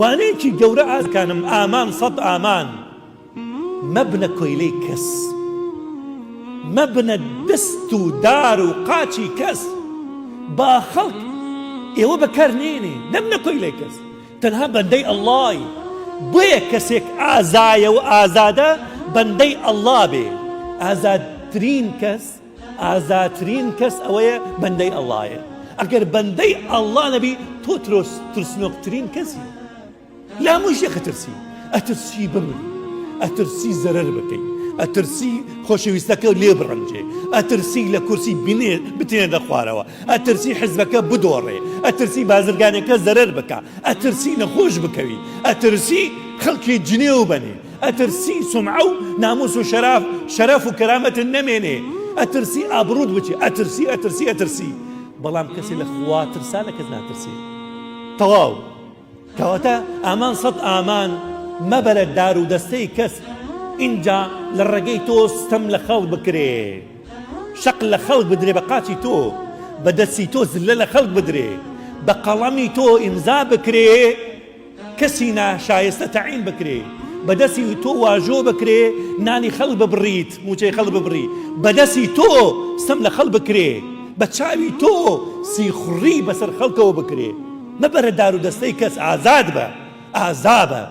وانەیەکی گەورە ئازکانم ئامان سەد ئامان مەبنە کۆیلەی کەس، مەبنە دەست و دار و قاچی کەس. با خەڵک ئێوە بەکار نێنێ، نەبنە کۆیلەی کەس، تەنها بەندەی ئەڵڵای. بۆیە کەسێک ئازایە و ئازادە بەندەی ئەڵڵا بێ. ئازادترین کەس ئەوەیە بەندەی ئەڵڵایە. ئەگەر بەندەی ئەڵڵا نەبی تۆ ترسنۆکترین کەسی. لا مشتێک ئەترسی، ئەترسی بمری، ئەترسی زەرەر بکەی، ئەترسی خۆشەویستەکە لێ بڕەنجێ، ئەترسی لە کورسی بتێنە خوارەوە، ئەترسی حزبەکە بدۆڕێ، ئەترسی بازرگانەکە زەرەر بکە، ئەترسی نەخۆش بکەوی، ئەترسی خەڵکی جنێو بنێ، ئەترسی سومعە و ناموس و شەرەف و کەرامەتت نەمێنێ، ئەترسی ئابڕووت بچێ، ئەترسی. بەڵام کەسێ لە خوا ترسا لە کەس ناترسێ. تەواو. کەواتە ئامان سەد ئامان مەبەرە دار و دەستەی کەس. اینجا لە ڕێگەی تۆ ستەم لە خەڵک بکرێ، شەق لە خەڵک بدرێ، بە قاچی تۆ، بە دەستی تۆ زلە لە خەڵک بدرێ، بە قەڵەمی تۆ ئیمزا بکرێ، کەسی ناشایستە تەعین بکرێ، بە دەستی تۆ واژۆ بکرێ، نانی خەڵک ببڕیت، موچەی خەڵک ببڕی، بە دەستی تۆ ستەم لە خەڵک بکرێ، بە چاوی تۆ سیخڕی بەسەر خەڵکەوە بکرێ. مەبەرە دار و دەستەی کەس، ئازاد بە، ئازابە.